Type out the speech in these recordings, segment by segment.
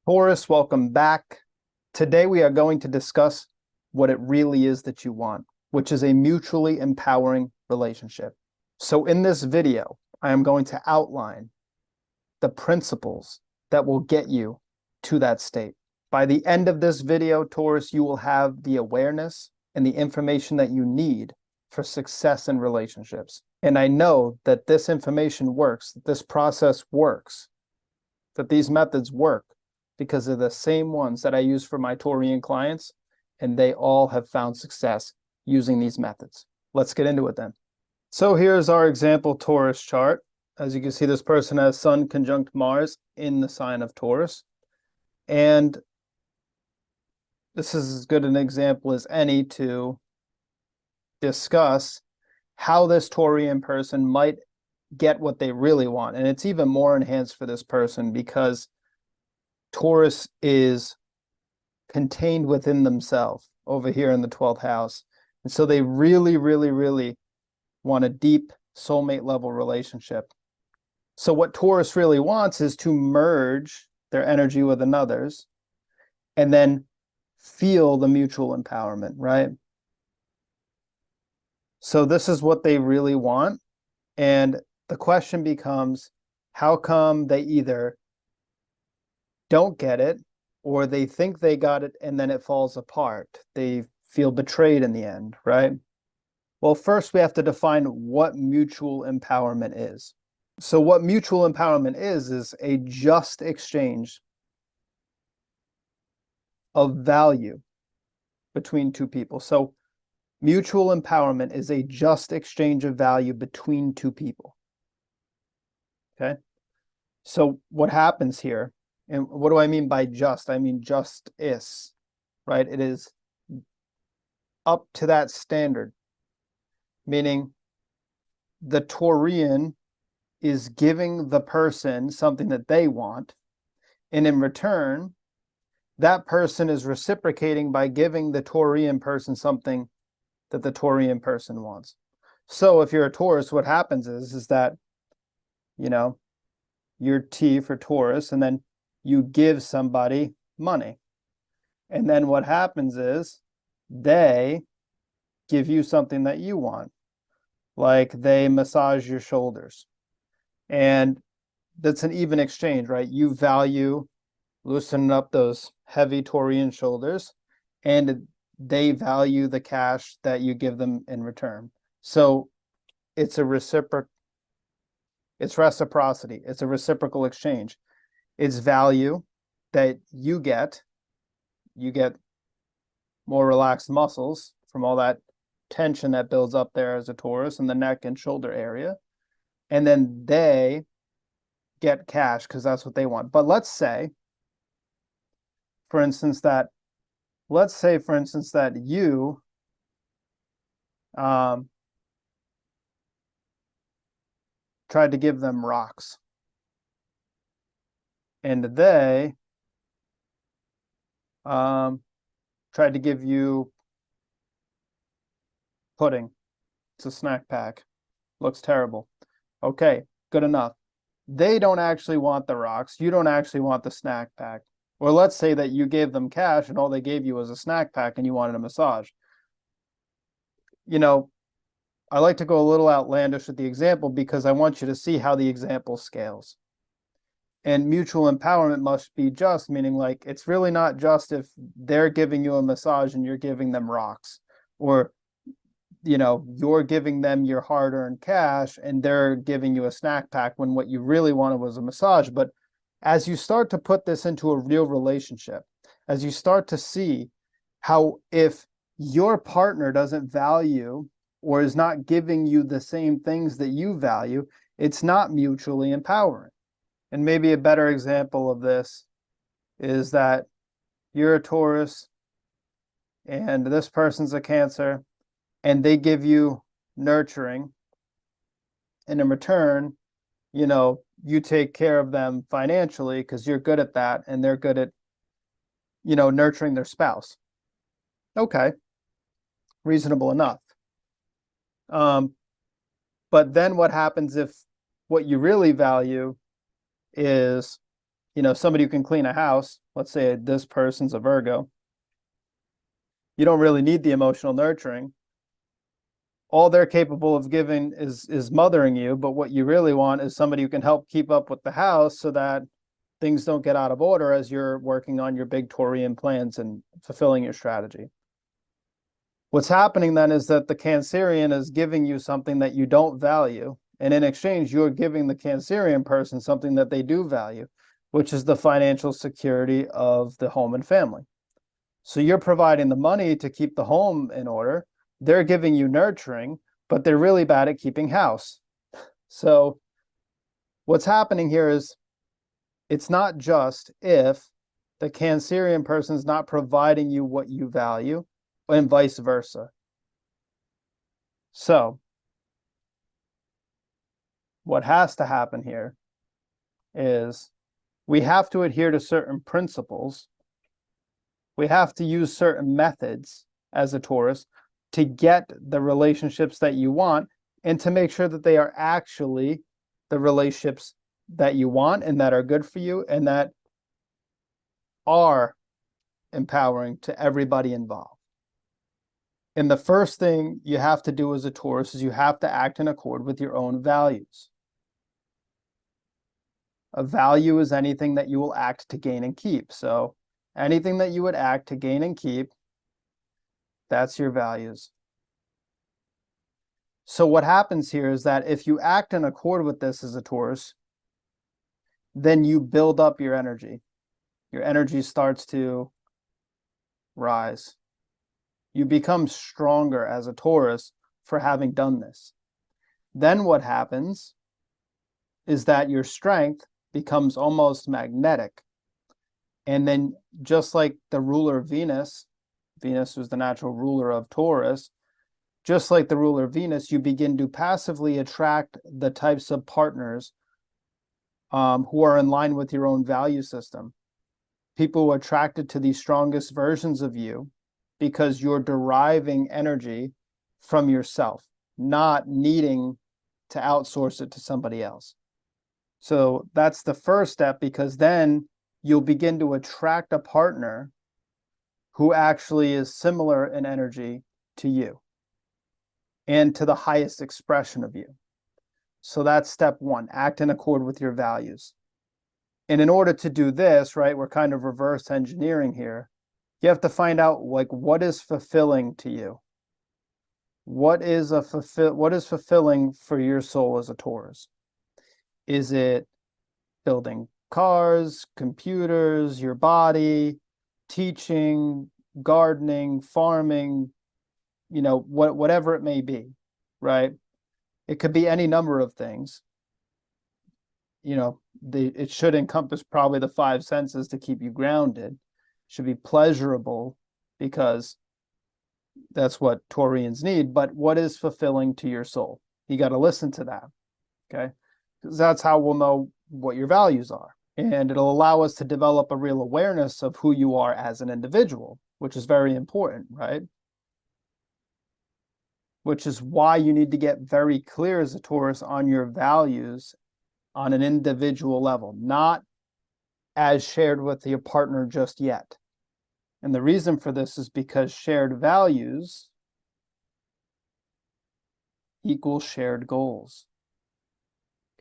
Taurus, welcome back. Today we are going to discuss what it really is that you want, which is a mutually empowering relationship. So in this video, I am going to outline the principles that will get you to that state. By the end of this video, Taurus, you will have the awareness and the information that you need for success in relationships. And I know that this information works, that this process works, that these methods work because they're the same ones that I use for my Taurian clients, and they all have found success using these methods. Let's get into it then. So here's our example Taurus chart. As you can see, this person has Sun conjunct Mars in the sign of Taurus. And this is as good an example as any to discuss how this Taurian person might get what they really want. And it's even more enhanced for this person because Taurus is contained within themselves over here in the 12th house. And so they really, really, really want a deep soulmate level relationship. So what Taurus really wants is to merge their energy with another's and then feel the mutual empowerment, right? So this is what they really want. And the question becomes, how come they either don't get it or they think they got it and then it falls apart? They feel betrayed in the end, right? Well, first we have to define what mutual empowerment is. So what mutual empowerment is a just exchange of value between two people. So mutual empowerment is a just exchange of value between two people. Okay? So what happens here, and what do I mean by just? I mean justice, right? It is up to that standard, meaning the Taurian is giving the person something that they want, and in return, that person is reciprocating by giving the Taurian person something that the Taurian person wants. So if you're a Taurus, what happens is that, you're T for Taurus, and then you give somebody money. And then what happens is they give you something that you want, like they massage your shoulders. And that's an even exchange, right? You value loosening up those heavy Taurian shoulders, and they value the cash that you give them in return. So it's a it's reciprocity. It's a reciprocal exchange. It's value that you get more relaxed muscles from all that tension that builds up there as a Taurus in the neck and shoulder area. And then they get cash because that's what they want. But let's say, for instance, that you tried to give them rocks, and they tried to give you pudding. It's a snack pack. Looks terrible. Okay, good enough. They don't actually want the rocks. You don't actually want the snack pack. Or let's say that you gave them cash and all they gave you was a snack pack and you wanted a massage. I like to go a little outlandish with the example because I want you to see how the example scales. And mutual empowerment must be just, meaning like it's really not just if they're giving you a massage and you're giving them rocks, or you're giving them your hard-earned cash and they're giving you a snack pack when what you really wanted was a massage. But as you start to put this into a real relationship, as you start to see how if your partner doesn't value or is not giving you the same things that you value, it's not mutually empowering. And maybe a better example of this is that you're a Taurus and this person's a Cancer, and they give you nurturing, and in return, you take care of them financially because you're good at that and they're good at, nurturing their spouse. Okay, reasonable enough. But then what happens if what you really value is somebody who can clean a house, let's say this person's a Virgo, you don't really need the emotional nurturing. All they're capable of giving is mothering you, but what you really want is somebody who can help keep up with the house so that things don't get out of order as you're working on your big Taurian plans and fulfilling your strategy. What's happening then is that the Cancerian is giving you something that you don't value, and in exchange, you're giving the Cancerian person something that they do value, which is the financial security of the home and family. So you're providing the money to keep the home in order. They're giving you nurturing, but they're really bad at keeping house. So what's happening here is it's not just if the Cancerian person is not providing you what you value, and vice versa. So what has to happen here is we have to adhere to certain principles. We have to use certain methods as a Taurus to get the relationships that you want and to make sure that they are actually the relationships that you want and that are good for you and that are empowering to everybody involved. And the first thing you have to do as a Taurus is you have to act in accord with your own values. A value is anything that you will act to gain and keep. So anything that you would act to gain and keep, that's your values. So what happens here is that if you act in accord with this as a Taurus, then you build up your energy. Your energy starts to rise. You become stronger as a Taurus for having done this. Then what happens is that your strength becomes almost magnetic. And then just like the ruler Venus, Venus was the natural ruler of Taurus, just like the ruler Venus, you begin to passively attract the types of partners who are in line with your own value system. People who are attracted to the strongest versions of you because you're deriving energy from yourself, not needing to outsource it to somebody else. So that's the first step, because then you'll begin to attract a partner who actually is similar in energy to you and to the highest expression of you. So that's step one, act in accord with your values. And in order to do this, right, we're kind of reverse engineering here. You have to find out, like, what is fulfilling to you? What is fulfilling for your soul as a Taurus? Is it building cars, computers, your body, teaching, gardening, farming, whatever it may be, right? It could be any number of things. It should encompass probably the five senses to keep you grounded. It should be pleasurable because that's what Taurians need. But what is fulfilling to your soul? You got to listen to that, okay? Because that's how we'll know what your values are. And it'll allow us to develop a real awareness of who you are as an individual, which is very important, right? Which is why you need to get very clear as a Taurus on your values on an individual level, not as shared with your partner just yet. And the reason for this is because shared values equal shared goals.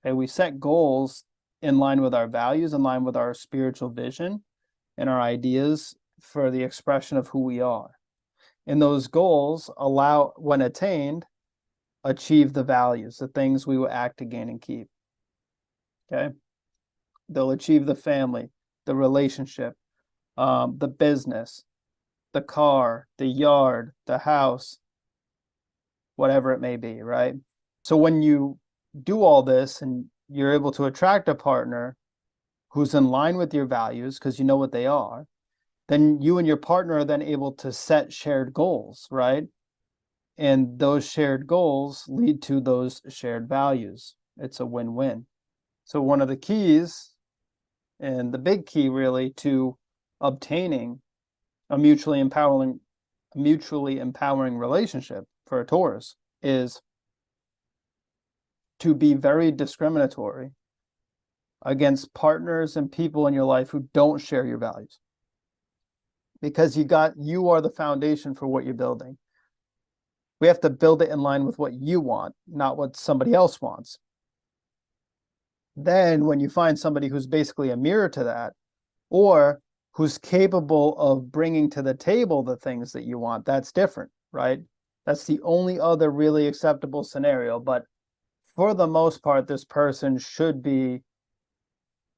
Okay, we set goals in line with our values, in line with our spiritual vision and our ideas for the expression of who we are. And those goals allow, when attained, achieve the values, the things we will act to gain and keep. Okay? They'll achieve the family, the relationship, the business, the car, the yard, the house, whatever it may be, right? So when you do all this and you're able to attract a partner who's in line with your values because you know what they are, then you and your partner are then able to set shared goals, right? And those shared goals lead to those shared values. It's a win-win. So one of the keys, and the big key really, to obtaining a mutually empowering relationship for a Taurus is to be very discriminatory against partners and people in your life who don't share your values. Because you are the foundation for what you're building. We have to build it in line with what you want, not what somebody else wants. Then when you find somebody who's basically a mirror to that, or who's capable of bringing to the table the things that you want, that's different, right? That's the only other really acceptable scenario. But for the most part, this person should be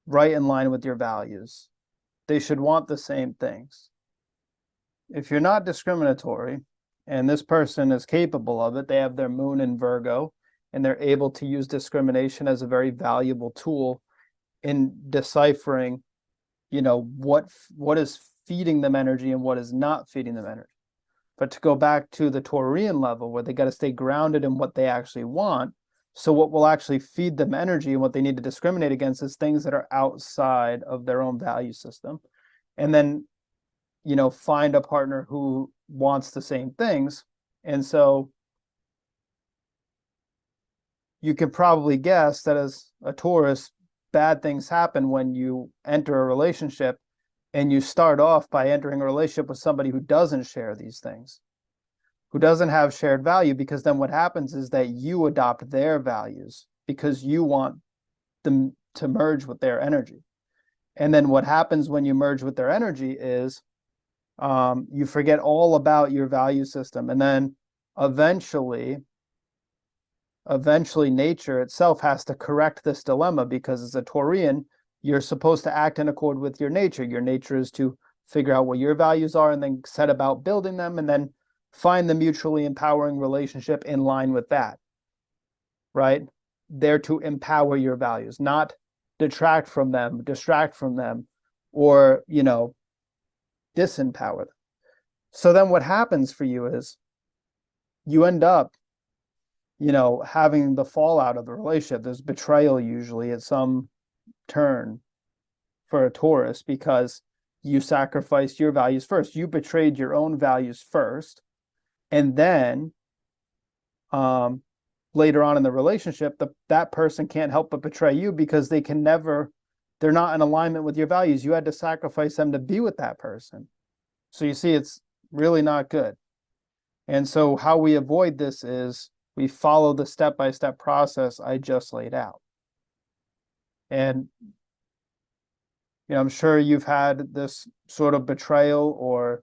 right in line with your values. They should want the same things. If you're not discriminatory and this person is capable of it, they have their moon in Virgo, and they're able to use discrimination as a very valuable tool in deciphering, what is feeding them energy and what is not feeding them energy. But to go back to the Taurian level, where they got to stay grounded in what they actually want, so what will actually feed them energy and what they need to discriminate against is things that are outside of their own value system. And then, find a partner who wants the same things. And so you can probably guess that as a Taurus, bad things happen when you enter a relationship and you start off by entering a relationship with somebody who doesn't share these things, who doesn't have shared value, because then what happens is that you adopt their values because you want them to merge with their energy. And then what happens when you merge with their energy is you forget all about your value system. And then eventually nature itself has to correct this dilemma, because as a Taurian, you're supposed to act in accord with your nature. Your nature is to figure out what your values are and then set about building them, and then find the mutually empowering relationship in line with that, right? There to empower your values, not detract from them, distract from them, or, disempower them. So then what happens for you is you end up, having the fallout of the relationship. There's betrayal usually at some turn for a Taurus, because you sacrificed your values first. You betrayed your own values first. And then later on in the relationship, that person can't help but betray you, because they're not in alignment with your values. You had to sacrifice them to be with that person. So you see, it's really not good. And so how we avoid this is we follow the step-by-step process I just laid out. And, I'm sure you've had this sort of betrayal or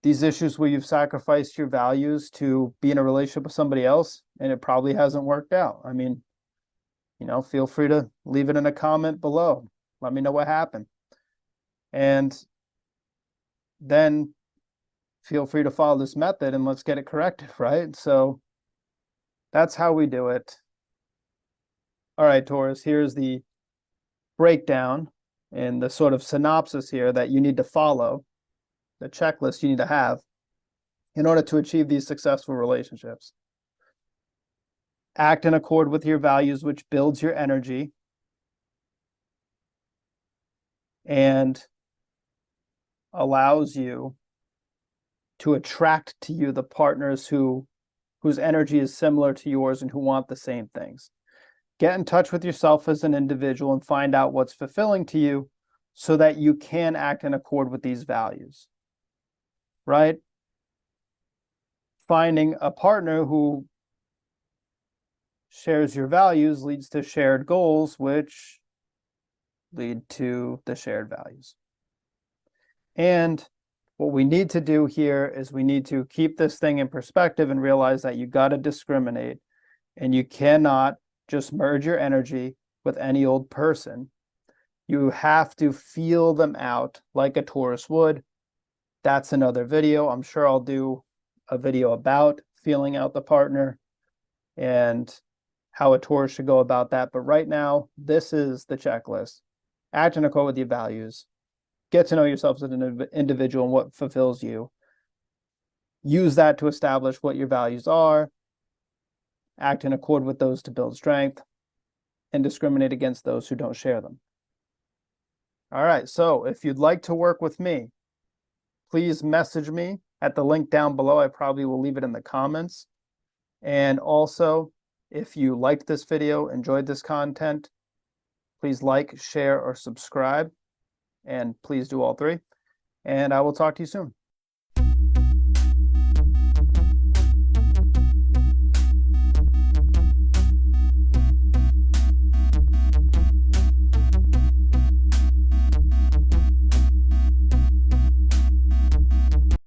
these issues where you've sacrificed your values to be in a relationship with somebody else, and it probably hasn't worked out. I mean, feel free to leave it in a comment below. Let me know what happened. And then feel free to follow this method and let's get it corrected, right? So that's how we do it. All right, Taurus, here's the breakdown and the sort of synopsis here that you need to follow, the checklist you need to have in order to achieve these successful relationships. Act in accord with your values, which builds your energy, and allows you to attract to you the partners whose energy is similar to yours and who want the same things. Get in touch with yourself as an individual and find out what's fulfilling to you so that you can act in accord with these values, right? Finding a partner who shares your values leads to shared goals, which lead to the shared values. And what we need to do here is we need to keep this thing in perspective and realize that you got to discriminate, and you cannot just merge your energy with any old person. You have to feel them out like a Taurus would. That's another video. I'm sure I'll do a video about feeling out the partner and how a Taurus should go about that. But right now, this is the checklist. Act in accord with your values. Get to know yourself as an individual and what fulfills you. Use that to establish what your values are. Act in accord with those to build strength, and discriminate against those who don't share them. All right, so if you'd like to work with me, please message me at the link down below. I probably will leave it in the comments. And also, if you liked this video, enjoyed this content, Please like, share, or subscribe, and please do all three. And I will talk to you soon.